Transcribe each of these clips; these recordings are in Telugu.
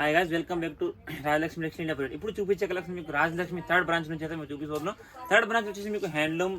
Hi guys, welcome back to Rajalakshmi textile India private. ఇప్పుడు చూపించే కలెక్షన్ మీకు రాజలక్ష్మి థర్డ్ బ్రాంచ్ నుంచి అయితే మేము చూపిస్తున్నాం. థర్డ్ బ్రాంచ్ వచ్చేసి మీకు హ్యాండ్లూమ్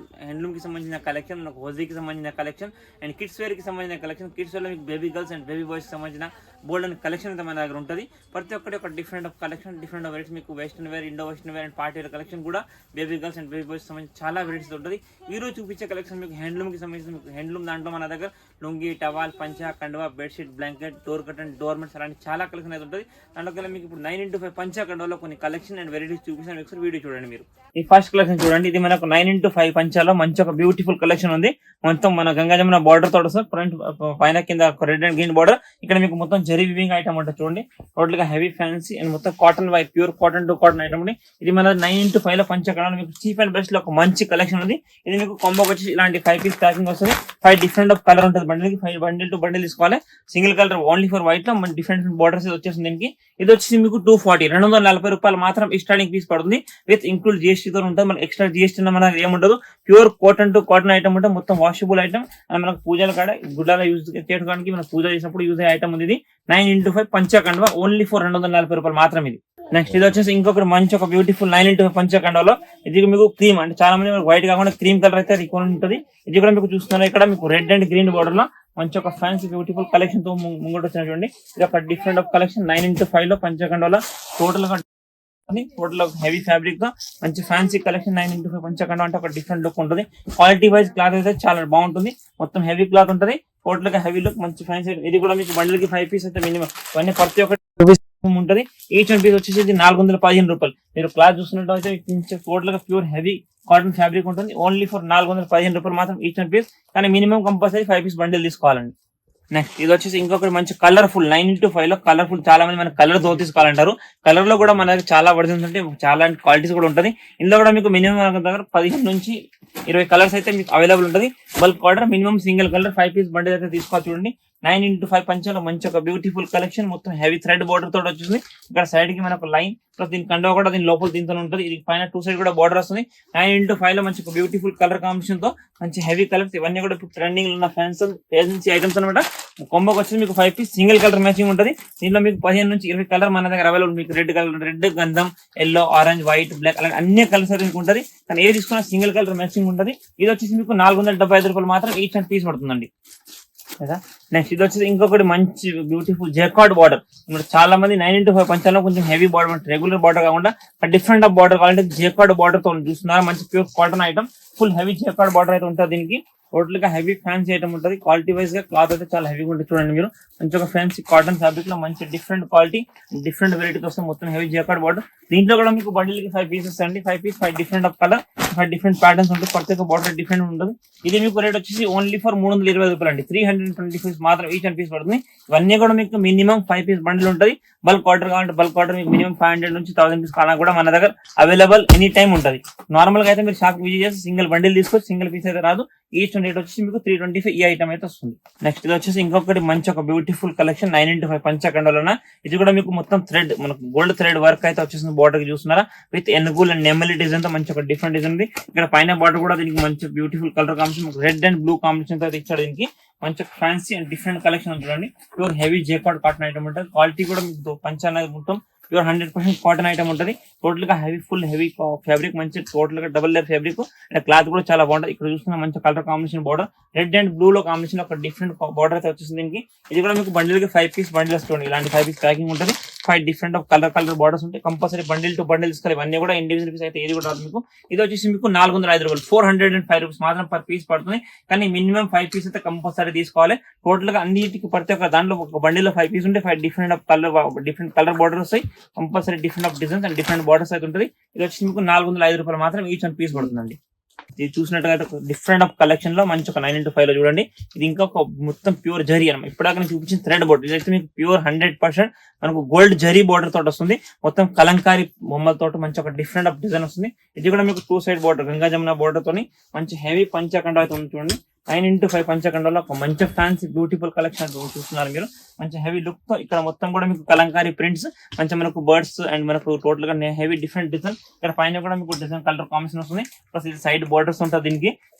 కి సంబంధించిన కలెక్షన్, మనకు హోజీకి సంబంధించిన కలెక్షన్ అండ్ కిడ్స్ వేర్ కి సంబంధించిన కలెక్షన్. కిడ్స్ వేర్ లో మీకు baby girls and baby boys కి సంబంధించిన బోల్డ్ అండ్ కలెక్షన్ అయితే మన దగ్గర ఉంటుంది. ప్రతి ఒక్కటి ఒక different of collection, different of varieties. మీకు western wear, Indo western wear and party wear collection కూడా baby girls and baby boys సంబంధించి చాలా వెరైటీస్ ఉంటుంది. ఈ రోజు చూపించే కలెక్షన్ మీకు హ్యాండ్లూమ్ కి సంబంధించిన, మీకు హ్యాండ్లూమ్ దాంట్లో మన దగ్గర లుంగి, టవాల్, పంచా, కండువా, బెడ్షీట్, బ్లాంకెట్, డోర్ కర్టన్, డోర్మెంట్స్ అలాంటి చాలా కలెక్షన్ అయితే ఉంటుంది. దాంట్లో మీకు ఇప్పుడు 9x5 పంచా కండోలో కొన్ని కలెక్షన్ అండ్ వెరైటీస్ చూపిస్తాను. ఒకసారి వీడియో చూడండి. మీరు ఈ ఫస్ట్ కలెక్షన్ చూడండి. ఇది మనకు 9x5 పంచాలో మంచి ఒక బ్యూటిఫుల్ కలెక్షన్ ఉంది. మొత్తం మన గంగా జమున బార్డర్ తోట సార్, ఫ్రంట్ పైన కింద రెడ్ అండ్ గ్రీన్ బార్డర్. ఇక్కడ మీకు మొత్తం జరీ వివింగ్ ఐటమ్ ఉంటుంది చూడండి. టోటల్ గా హెవీ ఫ్యాన్సీ అండ్ మొత్తం cotton white pure cotton to cotton item ఉంది. ఇది మన 9x5 లో పంచా కండోలో మీకు చీప్ అండ్ బెస్ట్ లో ఒక మంచి కలెక్షన్ ఉంది. ఇది మీకు కాంబోకి వచ్చి ఇలాంటి 5 పీస్ ప్యాకింగ్ వస్తుంది. 5 డిఫరెంట్ ఆఫ్ కలర్ ఉంటుంది బండిల్ కి. 5 బండిల్ టు బండిల్ తీసుకోవాలి. Single colour only for white లో మన డిఫరెంట్ బార్డర్స్ వచ్చేసింది దీనికి. ఇది వచ్చేసి మీకు 240 రూపాయలు మాత్రం స్టార్టింగ్ పీస్ పడుతుంది. విత్ ఇంక్లూడ్ జిఎస్టీ తో ఉంటుంది. మనకి ఎక్స్ట్రా జిఎస్టీ మనకి ఏముండదు. Pure cotton to cotton item ఉంటుంది. మొత్తం వాషబుల్ ఐటమ్. మనకు పూజల కాడ గుడ్డాల యూజ్ చేయడానికి, మన పూజ చేసినప్పుడు యూజ్ అయ్యే ఐటమ్ ఉంది. ఇది 9x5 పంచా కండువా ఓన్లీ ఫర్ 240 రూపాయలు మాత్రం ఇది. నెక్స్ట్ ఇది వచ్చేసి ఇంకొకటి మంచి ఒక బ్యూటిఫుల్ 9x5 పంచా కండువాలో. ఇది మీకు క్రీమ్ అంటే చాలా మంది వైట్ కాకుండా క్రీమ్ కలర్ అయితే రికార్డ్ ఉంటుంది. ఇది కూడా మీకు చూస్తున్నారు. ఇక్కడ మీకు రెడ్ అండ్ గ్రీన్ బార్డర్ లో మంచి ఒక ఫ్యాన్సీ బ్యూటిఫుల్ కలెక్షన్ తో ముంగట వచ్చిన చూడండి. ఇది ఒక డిఫరెంట్ ఆఫ్ కలెక్షన్ 9x5 లో పంచా కండువాలో. టోటల్ హెవీ ఫ్యాబ్రిక్ తో మంచి ఫ్యాన్సీ కలెక్షన్ 9x5 పంచా కండువా అంటే ఒక డిఫరెంట్ లుక్ ఉంటుంది. క్వాలిటీ వైజ్ క్లాత్ అయితే చాలా బాగుంటుంది. మొత్తం హెవీ క్లాత్ ఉంటుంది. టోటల్ గా హెవీ లుక్ మంచి ఫ్యాన్సీ. ఇది కూడా మీకు బండిల్ కి 5 పీస్ అయితే మినిమం ఇవన్నీ ప్రతి ఒక్కటి ఉంటుంది. ఈచ్ వన్ పీస్ వచ్చేసి ఇది 415 రూపాయలు. మీరు క్లాత్ చూస్తున్నట్టు అయితే టోటల్ గా ప్యూర్ హెవీ కాటన్ ఫ్యాబ్రిక్ ఉంటుంది. ఓన్లీ ఫర్ 415 రూపాయలు మాత్రం ఈచ్ వన్ పీస్. కానీ మినిమం కంపల్సరీ 5 పీస్ బండిల్ తీసుకోవాలండి. నెక్స్ట్ ఇది వచ్చేసి ఇంకొకటి మంచి కలర్ఫుల్ 9x5 లో కలర్ఫుల్. చాలా మంది మన కలర్ తో తీసుకోవాలంటారు. కలర్ లో కూడా మన దగ్గర చాలా వర్జన్స్ ఉంటాయి, చాలా క్వాలిటీస్ కూడా ఉంటుంది. ఇందులో కూడా మీకు మినిమం దగ్గర 15 నుంచి 20 కలర్స్ అయితే మీకు అవైలబుల్ ఉంటుంది. Bulk order minimum single colour 5 piece bundle అయితే తీసుకోవాలి. చూడండి 9x5 పంచాలో మంచి ఒక బ్యూటిఫుల్ కలెక్షన్. మొత్తం హెవీ థ్రెడ్ బార్డర్ తోటి వచ్చింది. ఇక్కడ సైడ్ కి మనకు లైన్ ప్లస్ దీని కండువా కూడా దీని లోపల దీంతో ఉంటుంది. ఇది పైన 2 సైడ్ కూడా బార్డర్ వస్తుంది. 9x5 లో మంచి ఒక బ్యూటిఫుల్ కలర్ కాంబినేషన్ తో మంచి హెవీ కలర్స్. ఇవన్నీ కూడా ఇప్పుడు ట్రెండింగ్ లో ఉన్న ఫ్యాన్స్ ఏజెన్సీ ఐటమ్స్ అనమాట. కొంబోకి వచ్చి మీకు 5 పీస్ సింగిల్ కలర్ మ్యాచింగ్ ఉంటుంది. దీనిలో మీకు 15 నుంచి 20 కలర్ మన దగ్గర అవైలబుల్. మీకు రెడ్ కలర్, రెడ్ గంధం, ఎల్లో, ఆరెంజ్, వైట్, బ్లాక్ అలాంటి అన్ని కలర్స్ అయితే ఉంటుంది. కానీ ఏది తీసుకున్నా సింగిల్ కలర్ మ్యాచింగ్ ఉంటుంది. ఇది వచ్చేసి మీకు 475 రూపాయలు మాత్రం ఈచ్ అండ్ పీస్ పడుతుందండి. నెక్స్ట్ ఇది వచ్చేసి ఇంకొకటి మంచి బ్యూటిఫుల్ జెకార్డ్ బార్డర్. చాలా మంది 9x5 పంచాలో కొంచెం హెవీ బార్డర్, రెగ్యులర్ బార్డర్ కాకుండా డిఫరెంట్ ఆఫ్ బార్డర్ కావాలంటే జెకార్డ్ బార్డర్ తో చూస్తున్నారు. మంచి pure cotton item, full heavy jacquard border అయితే ఉంటుంది. దీనికి టోటల్ గా హెవీ ఫ్యాన్సీ ఐటమ్ ఉంటుంది. క్వాలిటీ వైజ్ గా క్లాత్ అయితే చాలా హెవీగా ఉంటుంది. చూడండి మీరు మంచి ఒక ఫ్యాన్సీ కాటన్ ఫ్యాబ్రిక్ లో మంచి డిఫరెంట్ క్వాలిటీ, డిఫరెంట్ వెరైటీస్ వస్తాయి. మొత్తం హెవీ జెకార్డ్ బార్డర్. దీంట్లో కూడా మీకు బండిల్ కి 5 పీసెస్ అండి. 5 piece 5 different of colour, 5 different patterns ఉంటుంది. ప్రతి ఒక్క బార్డర్ డిఫరెంట్ ఉంటుంది. ఇది మీకు రేట్ వచ్చేసి ఓన్లీ ఫర్ 320 రూపాయలు అండి. 325 మాత్రం ఈచ్ అండ్ పీస్ పడుతుంది. ఇవన్నీ కూడా మీకు మినిమం 5 పీస్ బండిల్ ఉంటుంది. బల్క్ ఆర్డర్ కావాలంటే బల్క్ ఆర్డర్ మీకు మినిమం 500 నుంచి 1000 పీస్ కావాలన్నా కూడా మన దగ్గర అవైలబుల్ ఎనీ టైం ఉంటుంది. నార్మల్ గా అయితే మీరు షాప్ విజిట్ చేసి సింగిల్ బండిల్ తీసుకోవచ్చు. సింగిల్ పీస్ అయితే రాదు. ఈచ్ రేట్ వచ్చేసి మీకు 325 ఈ ఐటమ్ అయితే వస్తుంది. నెక్స్ట్ ఇది వచ్చేసి ఇంకొకటి మంచి ఒక బ్యూటిఫుల్ కలెక్షన్ 9x5 పంచా కండోలోన. ఇది కూడా మీకు మొత్తం థ్రెడ్, మనకు గోల్డ్ థ్రెడ్ వర్క్ అయితే వచ్చేసింది. బార్డర్ కి చూస్తున్నారా, విత్ ఎన్గూల్ అండ్ నెమలి డిజైన్ తో మంచి ఒక డిఫరెంట్ డిజైన్ ఉంది. ఇక్కడ పైన బార్డర్ కూడా దీనికి మంచి beautiful colour combination, red and blue combination తో ఇచ్చాడు. దీనికి మంచి ఫ్యాన్సీ అండ్ డిఫరెంట్ కలెక్షన్ చూడండి. Pure heavy jacquard cotton item ఉంటుంది. క్వాలిటీ కూడా మీకు పంచా అనేది మొత్తం ప్యూర్ 100% కాటన్ ఐటమ్ ఉంటుంది. టోటల్ గా హెవీ ఫుల్ హెవీ ఫ్యాబ్రిక్, మంచి టోటల్ గా double layer fabric. And cloth కూడా చాలా బాగుంటుంది. ఇక్కడ చూస్తున్న మంచి colour combination border, red and blue లో కాంబినేషన్ ఒక డిఫరెంట్ బార్డర్ అయితే వచ్చేసింది దీనికి. ఇది కూడా మీకు బండిల్ కి 5 పీస్ బండిల్ వస్తుంది. ఇలాంటి 5 పీస్ ప్యాకింగ్ ఉంటుంది. 5 డిఫరెంట్ ఆఫ్ కలర్ బార్డర్స్ ఉంటాయి. కంపల్సరీ బండిల్ టు బండిల్ తీసుకోవాలి. ఇవన్నీ కూడా ఇండివిజువల్ పీస్ అయితే ఏది కూడా రాదు మీకు. ఇది వచ్చేసి మీకు 405 రూపాయలు, 405 రూపీస్ మాత్రం పర్ పీస్ పడుతుంది. కానీ మినిమం 5 పీస్ అయితే కంపల్సరీ తీసుకోవాలి. టోటల్ గా అన్నిటికి ప్రతి ఒక్క దాంట్లో ఒక బండిల్ లో 5 పీస్ ఉంటే 5 different of different colour border వస్తాయి. Compulsory different of designs and different borders అయితే ఉంటుంది. ఇది వచ్చి మీకు 405 రూపాయలు మాత్రం ఈచ్ వన్ పీస్ పడుతుందండి. ఇది చూసినట్టుగా డిఫరెంట్ ఆఫ్ కలెక్షన్ లో మంచి ఒక 9x5 లో చూడండి. ఇది ఇంకా ఒక మొత్తం ప్యూర్ జరీ అనమాట. ఇప్పటిదాకా నేను చూపించిన థ్రెడ్ బోర్డర్, ఇదైతే మీకు ప్యూర్ 100% మనకు గోల్డ్ జరీ బోర్డర్ తోటి వస్తుంది. మొత్తం కలంకారీ బొమ్మలతో మంచి ఒక డిఫరెంట్ ఆఫ్ డిజైన్ వస్తుంది. ఇది కూడా మీకు 2 side border, Ganga Jamuna border తోని మంచి హెవీ పంచకండ అయితే ఉంది. చూడండి 9x5 పంచకండలో ఒక మంచి ఫ్యాన్సీ బ్యూటిఫుల్ కలెక్షన్ చూస్తున్నారు మీరు. మంచి హెవీ లుక్ తో ఇక్కడ మొత్తం కూడా మీకు కలంకారీ ప్రింట్స్, మంచి మనకు బర్డ్స్ అండ్ మనకు టోటల్ గా హెవీ డిఫరెంట్ డిజైన్. ఇక్కడ పైన కూడా మీకు డిజైన్ కలర్ కాంబినేషన్ వస్తుంది. ప్లస్ ఇది సైడ్ బోర్డర్స్ ఉంటుంది దీనికి.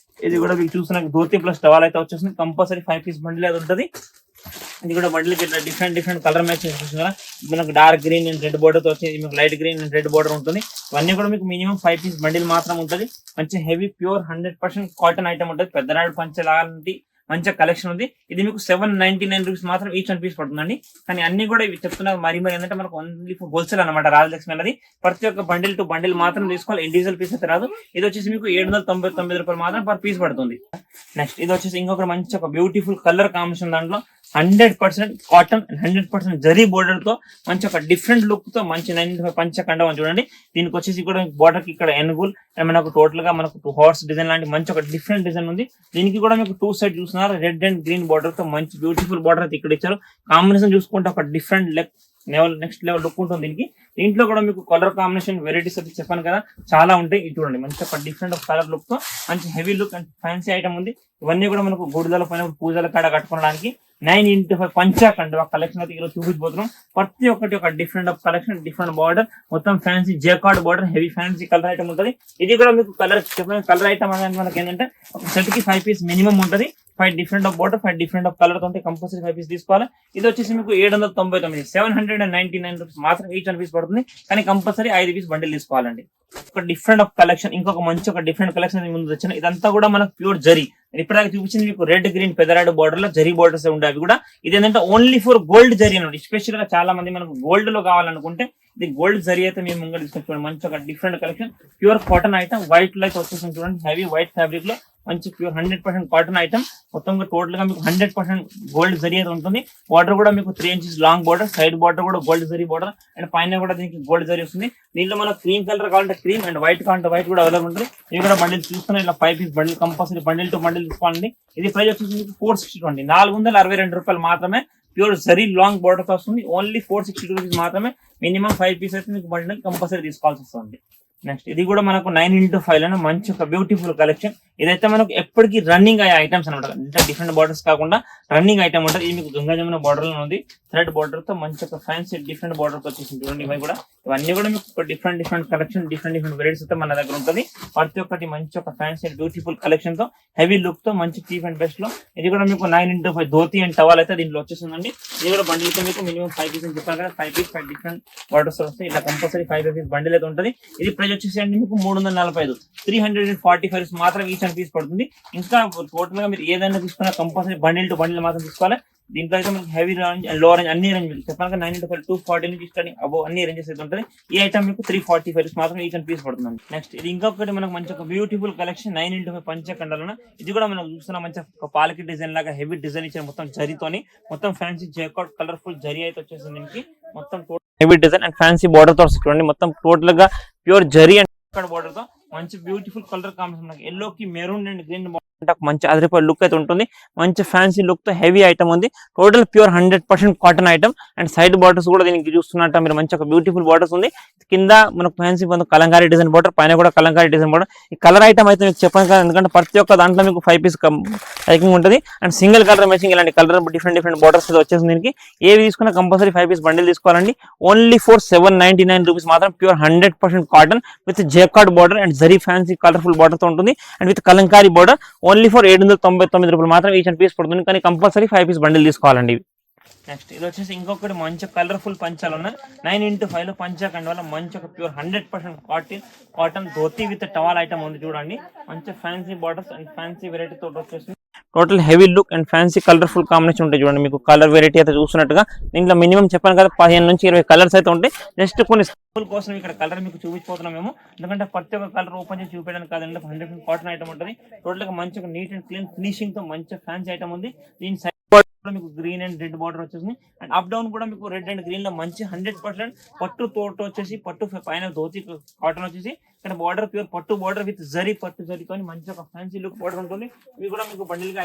ఇది కూడా మీకు చూస్తున్న ధోతి ప్లస్ టవల్ అయితే వచ్చేస్తుంది. కంపల్సరీ 5 పీస్ బండిల్ అయితే ఉంటుంది. ఇది కూడా బండిల్కి ఇట్లా డిఫరెంట్ కలర్ మ్యాచ్ చూస్తున్నారా, మనకు dark green and red border తో వచ్చి మీకు light green and red border ఉంటుంది. ఇవన్నీ కూడా మీకు మినిమం 5 పీస్ బండిల్ మాత్రం ఉంటుంది. మంచి హెవీ ప్యూర్ 100% కాటన్ ఐటమ్ ఉంటుంది. పెద్దనాడు పంచ లాంటి మంచి కలెక్షన్ ఉంది. ఇది మీకు 799 రూపీస్ మాత్రం ఈచ్ 1 పీస్ పడుతుందండి. కానీ అన్ని కూడా ఇవి చెప్తున్నా మరి ఏంటంటే మనకు ఓన్లీ హోల్సేల్ అనమాట రాజలక్ష్మి అనేది. ప్రతి ఒక్క బండిల్ టు బండిల్ మాత్రం తీసుకోవాలి, ఇండివిజువల్ పీస్ అయితే రాదు. ఇది వచ్చేసి మీకు 799 రూపాయలు మాత్రం పర్ పీస్ పడుతుంది. నెక్స్ట్ ఇది వచ్చేసి ఇంకొక మంచి ఒక బ్యూటిఫుల్ కలర్ కాంబినేషన్, దాంట్లో 100% కాటన్ 100% జరీ బోర్డర్ తో మంచి ఒక డిఫరెంట్ లుక్ తో మంచి 95 పంచ కండవం చూడండి. దీనికి వచ్చేసి కూడా బోర్డర్ కి ఇక్కడ ఎనుగుల్ మనకు టోటల్ గా మనకు 2 హార్స్ డిజైన్ లాంటి మంచి ఒక డిఫరెంట్ డిజైన్ ఉంది. దీనికి కూడా మీకు 2 సైడ్ చూస్తున్నారు రెడ్ అండ్ గ్రీన్ బోర్డర్ తో మంచి బ్యూటిఫుల్ బోర్డర్ అయితే ఇక్కడ ఇచ్చారు. కాంబినేషన్ చూసుకుంటే ఒక డిఫరెంట్ నెక్స్ట్ లెవెల్ లుక్ ఉంటుంది దీనికి. దీంట్లో కూడా మీకు కలర్ కాంబినేషన్ వెరైటీస్ అయితే చెప్పాను కదా చాలా ఉంటాయి. ఇది చూడండి మంచి ఒక డిఫరెంట్ కలర్ లుక్ తో మంచి heavy look and fancy item ఉంది. ఇవన్నీ కూడా మనకు గుడిదల పైన పూజల కాడ కట్టుకోవడానికి 9x5 పంచాకండి ఒక కలెక్షన్ అయితే ఈరోజు చూపించబోతున్నాం. ప్రతి ఒక్కటి ఒక different of collection, different border, మొత్తం fancy jacquard border, heavy fancy colour item ఉంటుంది. ఇది కూడా మీకు కలర్ ఐటమ్ అనేది మనకి ఏంటంటే ఒక సెట్ కి 5 పీస్ మినిమం ఉంటుంది. 5 different of border, 5 different of colour ఉంటే కంపల్సరీ 5 పీస్ తీసుకోవాలి. ఇది వచ్చేసి మీకు 799 799 రూపీస్ మాత్రం ఈచ్ 1 పీస్ పడుతుంది. కానీ కంపల్సరీ 5 పీస్ బండిల్ తీసుకోవాలండి. ఒక డిఫరెంట్ ఆఫ్ కలెక్షన్, ఇంకొక మంచి ఒక డిఫరెంట్ కలెక్షన్ ముందు వచ్చిన ఇదంతా కూడా మనకు ప్యూర్ జరీ. ఇప్పటిదాకా చూపించింది మీకు రెడ్ గ్రీన్ పెదరాడు బోర్డర్ లో జరీ బోర్డర్స్ ఉండే అవి కూడా. ఇది ఏంటంటే ఓన్లీ ఫర్ గోల్డ్ జరీ అన్నమాట. స్పెషల్ గా చాలా మంది మనకు గోల్డ్ లో కావాలనుకుంటే ఇది గోల్డ్ జరీ అయితే మేము ముందు తీసుకొచ్చుకోండి. మంచి ఒక different collection, pure cotton item, white లో అయితే వచ్చేసి చూడండి హెవీ వైట్ ఫ్యాబ్రిక్ లో మంచి ప్యూర్ 100% కాటన్ ఐటమ్. మొత్తం టోటల్ గా మీకు 100% గోల్డ్ జరీ అయితే ఉంటుంది. బార్డర్ కూడా మీకు 3 inches long border, side border కూడా గోల్డ్ జరీ బార్డర్ అండ్ పైన కూడా దీనికి గోల్డ్ జరీ వస్తుంది. దీంట్లో మనకు క్రీమ్ కలర్ కావాలంటే క్రీమ్ అండ్ వైట్ కావాలంటే వైట్ కూడా అవైలబుల్ ఉంటుంది. ఇవి కూడా బండిల్ చూస్తున్నా ఇలా 5 piece bundle compulsory bundle to bundle తీసుకోవాలండి. ఇది ప్రైస్ వచ్చేసి మీకు 462 462 రూపాయలు మాత్రమే. ప్యూర్ జరీ లాంగ్ బార్డర్ తో వస్తుంది. ఓన్లీ 462 రూపీస్ మాత్రమే. మినిమం 5 పీస్ అయితే మీకు బండిల్ కంపల్సరీ తీసుకోవాల్సి వస్తుంది. నెక్స్ట్ ఇది కూడా మనకు 9x5 లో మంచి ఒక బ్యూటిఫుల్ కలెక్షన్. ఇదైతే మనకు ఎప్పటికీ రన్నింగ్ అయ్యే ఐటమ్స్ అనమాట. అంటే డిఫరెంట్ బార్డర్స్ కాకుండా రన్నింగ్ ఐటమ్ ఉంటుంది. ఇది మీకు గంగా జమున బార్డర్ లో ఉంది. థ్రెడ్ బార్డర్ తో మంచి ఒక ఫ్యాన్సీ డిఫరెంట్ బార్డర్ తో వచ్చేసింది చూడండి. ఇవన్నీ కూడా మీకు డిఫరెంట్ కలెక్షన్, డిఫరెంట్ వెరైటీస్ అయితే మన దగ్గర ఉంటుంది. ప్రతి ఒక్కటి మంచి ఒక ఫ్యాన్సీ బ్యూటిఫుల్ కలెక్షన్ తో హెవీ లుక్ తో మంచి చీప్ అండ్ బెస్ట్ లో. ఇది కూడా మీకు 9x5 ధోతి అండ్ టవల్ అయితే దీంట్లో వచ్చేసిందండి. ఇది కూడా బండిల్ తో మీకు మినిమం 5 పీస్ అని చెప్పాను కదా, 5 పీస్ 5 డిఫరెంట్ బార్డర్స్ వస్తాయి. ఇలా కంపల్సరీ 5 పీస్ బండిల్ అయితే ఉంటుంది. ఇది ప్రైస్ వచ్చేసి అండి మీకు 345 345 మాత్రం ఈచ్ 1 పీస్ పడుతుంది. ఇంకా టోటల్ గా మీరు ఏదైనా తీసుకున్నా కంపల్సరీ బండిల్ టు బండిల్ మాత్రం తీసుకోవాలి. దీంట్లో అయితే మనకి హెవీ రేంజ్ అండ్ లో రేంజ్ అన్ని రేంజ్ మీకు చెప్పాను 9x5 240 నుంచి స్టార్టింగ్ అబో అన్ని రేంజెస్ అయితే ఉంటుంది. ఈ ఐటమ్ మీకు 345 మాత్రం ఈచ్ 1 పీస్ పడుతుంది. నెక్స్ట్ ఇది ఇంకొకటి మనకు మంచి ఒక బ్యూటిఫుల్ కలెక్షన్ 9x5 పంచకండలో. ఇది కూడా మనం చూస్తున్న మంచి ఒక పాలకి డిజైన్ లాగా హెవీ డిజైన్ ఇచ్చిన మొత్తం జరీతోని మొత్తం ఫ్యాన్సీ జేకార్డ్ కలర్ఫుల్ జరీ అయితే వచ్చేసింది. దీనికి మొత్తం heavy design and fancy border తో చూడండి. మొత్తం టోటల్ గా ప్యూర్ జరీ అండ్ బోర్డర్ తో మంచి బ్యూటిఫుల్ కలర్ కాంబినేషన్, ఎల్లో కి మెరూన్ అండ్ గ్రీన్ మంచి అదిరిపోయే లుక్ అయితే ఉంటుంది. మంచి ఫ్యాన్సీ లుక్ తో హెవీ ఐటమ్ ఉంది. Total pure 100% cotton item and side borders కూడా దీనికి చూస్తున్నట్టు మీరు మంచి ఒక బ్యూటిఫుల్ బార్డర్స్ ఉంది. కింద మనకు ఫ్యాన్సీ కలంకారీ డిజైన్ బార్డర్, పైన కూడా కలంకారీ డిజైన్ బార్డర్. ఈ కలర్ ఐటమ్ అయితే మీకు చెప్పాను కదా, ఎందుకంటే ప్రతి ఒక్క దాంట్లో మీకు 5 పీస్ ప్యాకింగ్ ఉంటుంది అండ్ సింగిల్ కలర్ మ్యాచింగ్ ఇలాంటి కలర్ డిఫరెంట్ బార్డర్స్ వచ్చేసింది. దీనికి ఏవి తీసుకున్నా కంపల్సరీ 5 పీస్ బండిల్ తీసుకోవాలండి. ఓన్లీ ఫర్ 799 రూపీస్ మాత్రం. Pure 100% cotton with jacquard border and zari fancy colourful border తో ఉంటుంది and with Kalamkari border. Only for 799 రూపాయలు మాత్రం ఈచ్ 1 పీస్ పడుతుంది. కానీ కంపల్సరీ 5 పీస్ బండిల్ తీసుకోవాలండి. నెక్స్ట్ ఇది వచ్చేసి ఇంకొకటి మంచి కలర్ఫుల్ పంచాలు ఉన్నాయి. 9x5 లో పంచకండ వల్ల మంచి ఒక pure 100% cotton dhoti with towel item ఉంది చూడండి. మంచి fancy borders and fancy variety తోటి వచ్చేసి total heavy look and fancy colourful combination ఉంటాయి చూడండి. మీకు కలర్ వెరైటీ అయితే చూస్తున్నట్టుగా దీంట్లో మినిమం చెప్పాను కదా 15 నుంచి 20 కలర్స్ అయితే ఉంటాయి. జస్ట్ కొన్ని సింపుల్ కోసం ఇక్కడ కలర్ మీకు చూపించిపోతున్నాం మేము, ఎందుకంటే ప్రతి ఒక్క కలర్ ఓపెన్ చేసి చూపించడానికి కాదండి. 100% కాటన్ ఐటమ్ ఉంటుంది. టోటల్ గా మంచి నీట్ అండ్ క్లీన్ ఫినిషింగ్ తో మంచి ఫ్యాన్సీ ఐటమ్ ఉంది. దీని సైడ్ మీకు గ్రీన్ అండ్ రెడ్ బార్డర్ వచ్చేసి అండ్ అప్ డౌన్ కూడా మీకు రెడ్ అండ్ గ్రీన్ లో మంచి 100% పట్టు తోట వచ్చేసి పట్టు పైన ధోతి కాటన్ వచ్చేసి ఇక్కడ బార్డర్ ప్యూర్ పట్టు బార్డర్ విత్ జరీ పట్టు జరీతో మంచి ఒక ఫ్యాన్సీ లుక్ బార్డర్ ఉంటుంది. ఇవి కూడా మీకు బండిల్ గా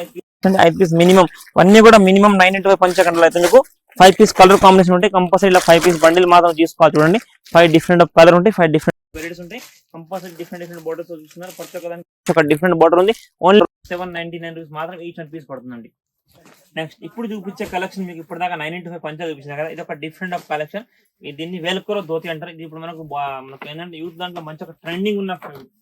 5 పీస్ మినిమం. అన్ని కూడా మినిమం 9x5 పంచకండలు అయితే మీకు 5 పీస్ కలర్ కాంబినేషన్ ఉంటాయి. కంపల్సరీ ఇలా 5 పీస్ బండిల్ మాత్రం తీసుకోవాలి చూడండి. 5 డిఫరెంట్ ఆఫ్ కలర్ ఉంటాయి, 5 డిఫరెంట్ వెరైటీస్ ఉంటాయి. కంపల్సరీ డిఫరెంట్ బార్డర్స్ చూస్తున్నారు. ప్రతి ఒక్క ఒక డిఫరెంట్ బార్డర్ ఉంది. ఓన్లీ 799 రూపీస్ మాత్రం ఈచ్ 1 పీస్ పడుతుందండి. నెక్స్ట్ ఇప్పుడు చూపించే కలెక్షన్ మీకు ఇప్పుడు దాకా 9x5 పంచా చూపించిన కదా, ఇది ఒక డిఫరెంట్ ఆఫ్ కలెక్షన్. దీన్ని వెల్క్రో ధోతి అంటారు. ఇది ఇప్పుడు మనకు ఏంటంటే యూత్ దాంట్లో మంచి ఒక ట్రెండింగ్ ఉన్న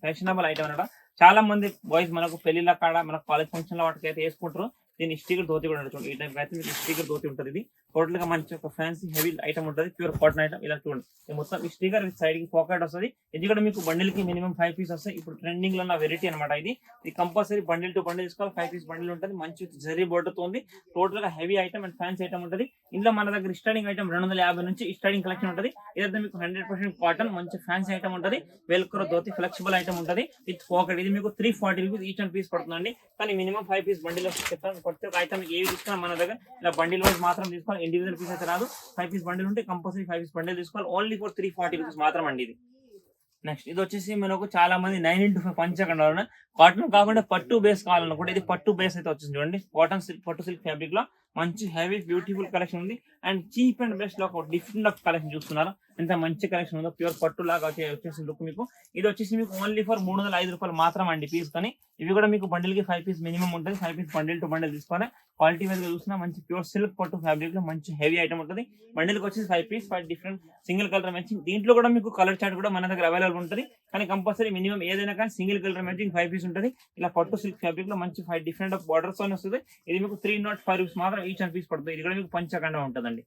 ఫ్యాషనబుల్ ఐటమ్ అనమాట. చాలా మంది బాయ్స్ మనకు పెళ్లిళ్ళ కాడ మన కాలేజ్ ఫంక్షన్ లో వాటికి అయితే వేసుకుంటారు. దీని స్టికర్ ధోతి కూడా ఉంటుంది. ఈ టైప్ అయితే మీకు స్టికర్ ధోతి ఉంటుంది. ఇది టోటల్ గా మంచి ఒక ఫ్యాన్సీ హెవీ ఐటమ్ ఉంటుంది, ప్యూర్ కాటన్ ఐటమ్. ఇలా చూడండి, ఇది మొత్తం ఈ స్టికర్ సైడ్ కి పాకెట్ వస్తుంది. ఇది కూడా మీకు బండిల్ కి మినిమం 5 పీస్ వస్తాయి. ఇప్పుడు ట్రెండింగ్ లో ఉన్న వెరైటీ అనమాట ఇది. ఇది కంపల్సరీ బండిల్ టు బండిల్ తీసుకోవాలి. 5 పీస్ బండిల్ ఉంటుంది, మంచి జరీ బోర్డర్ తో ఉంది. టోటల్ గా heavy item and fancy item ఉంటుంది. ఇందులో మన దగ్గర స్టార్టింగ్ ఐటమ్ 250 నుంచి స్టార్టింగ్ కలెక్షన్ ఉంటుంది. ఇదైతే మీకు 100% కాటన్ మంచి ఫ్యాన్సీ ఐటమ్ ఉంటుంది. వెల్క్రో ధోతి ఫ్లెక్సిబుల్ ఐటమ్ ఉంటుంది విత్ పాకెట్. ఇది మీకు 340 రూపీస్ ఈచ్ అండ్ పీస్ పడుతుందండి. కానీ మినిమం 5 పీస్ బండిల్ చెప్తాను. ప్రతి ఒక్క ఐటమ్ ఏవి తీసుకున్నా మన దగ్గర ఇలా బండిల్ వైజ్ మాత్రం తీసుకోవాలి. ఇండివిజువల్ పీస్ అయితే రాదు. 5 పీస్ బండిల్ ఉంటే కంపల్సరీ 5 పీస్ బండిల్ తీసుకోవాలి. ఓన్లీ ఫర్ 340 రూపీస్ మాత్రం అండి ఇది. నెక్స్ట్ ఇది వచ్చేసి మనకు చాలా మంది 9x5 పంచకండాలు కాటన్ కాకుండా పట్టు బేస్ కావాలనుకుంటే ఇది పట్టు బేస్ అయితే వచ్చింది చూడండి. కాటన్ సిల్క్ పట్టు సిల్క్ ఫ్యాబ్రిక్ లో మంచి హెవీ బ్యూటిఫుల్ కలెక్షన్ ఉంది. అండ్ చీప్ అండ్ బెస్ట్ లో ఒక డిఫరెంట్ ఆఫ్ కలెక్షన్ చూస్తున్నారు. ఎంత మంచి కలెక్షన్ ఉందో, ప్యూర్ పట్టు లాగా వచ్చేసి లుక్ మీకు. ఇది వచ్చేసి మీకు ఓన్లీ ఫర్ 305 రూపాయలు మాత్రం అండి పీస్. కానీ ఇవి కూడా మీకు బండిల్ కి 5 పీస్ మినిమం ఉంటుంది. 5 పీస్ బండిల్ టు బండిల్ తీసుకోవాలి. క్వాలిటీ వైజ్ చూసినా మంచి ప్యూర్ సిల్క్ పట్టు ఫ్యాబ్రిక్ లో మంచి హెవీ ఐటమ్ ఉంటుంది. బండిల్ కి వచ్చేసి 5 piece 5 different single colour matching. దీంట్లో కూడా మీకు కలర్ చార్ట్ కూడా మన దగ్గర అవైలబుల్ ఉంటుంది. కానీ కంపల్సరీ మినిమం ఏదైనా కానీ సింగిల్ కలర్ మ్యాచింగ్ 5 పీస్ ఉంటుంది. ఇలా పట్టు సిల్క్ ఫ్యాబ్రిక్ లో మంచి 5 డిఫరెంట్ ఆఫ్ బార్డర్స్ తో వస్తుంది. ఇది మీకు 305 రూపీస్ మాత్రం ఈచ్ అండ్ పీస్ పడుతుంది. ఇది కూడా మీకు పంచకండ ఉంటుందండి.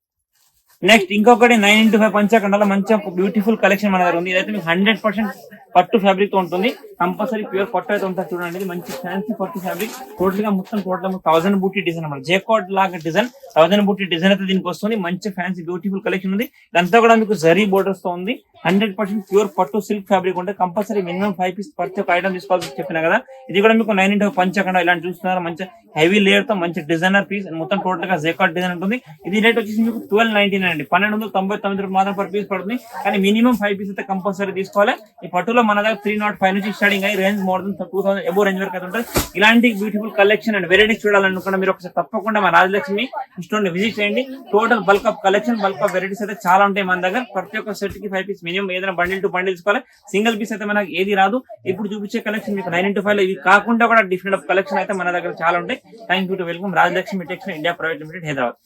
నెక్స్ట్ ఇంకొకటి 9x5 పంచకండాలో మంచి ఒక బ్యూటిఫుల్ కలెక్షన్ మన దగ్గర ఉంది. ఇదైతే మీకు 100% పట్టు ఫ్యాబ్రిక్ తో ఉంటుంది. కంపల్సరీ ప్యూర్ పట్టు అయితే ఉంటుంది చూడండి. ఇది మంచి ఫ్యాన్సీ పట్టు ఫ్యాబ్రిక్. టోటల్ గా మొత్తం 1000 బూటీ డిజైన్ అన్నమాట. జేకార్డ్ లాగా డిజైన్ 1000 బూటీ డిజైన్ అయితే దీనికి వస్తుంది. మంచి ఫ్యాన్సీ బ్యూటిఫుల్ కలెక్షన్ ఉంది. ఇదంతా కూడా మీకు జరీ బోర్డర్స్ తో ఉంది. 100% ప్యూర్ పట్టు సిల్క్ ఫ్యాబ్రిక్ ఉంటుంది. కంపల్సరీ మినిమం 5 పీస్ ప్రతి ఒక్క ఐటమ్ తీసుకోవాల్సి చెప్పిన కదా. ఇది కూడా మీకు 9x5 పంచకండ ఇలాంటి చూస్తున్నారు. మంచి హెవీ లేయర్ తో మంచి డిజైనర్ పీస్. మొత్తం టోటల్ గా జేకార్డ్ డిజైన్ ఉంటుంది. ఇది రేట్ వచ్చేసి మీకు 1299 అండి. 1299 రూపాయలు మాత్రం పర్ పీస్ పడుతుంది. కానీ మినిమం 5 పీస్ అయితే కంపల్సరీ తీసుకోవాలి. ఈ పట్టులో మన దగ్గర 305 నుంచి స్టార్టింగ్ అయ్యి range more than 2000 above range వరకు అయితే ఉంటుంది. ఇలాంటి బ్యూటిఫుల్ కలెక్షన్ అండ్ వెరైటీస్ చూడాలనుకున్నా మీరు ఒకసారి తప్పకుండా మా రాజలక్ష్మి స్టోర్ ని విజిట్ చేయండి. Total bulk of collection bulk of varieties అయితే చాలా ఉంటాయి మన దగ్గర. ప్రతి ఒక్క సెట్ కి 5 పీస్ మినిమం ఏదైనా బండిల్ టు బండిల్ తీసుకోవాలి. సింగిల్ పీస్ అయితే మనకి ఏది రాదు. ఇప్పుడు చూపించే కలెక్షన్ మీకు 9x5 లో ఇవి కాకుండా కూడా డిఫరెంట్ ఆఫ్ కలెక్షన్ అయితే మన దగ్గర చాలా ఉంటాయి. Thank you to welcome Rajalakshmi textile India private limited Hyderabad.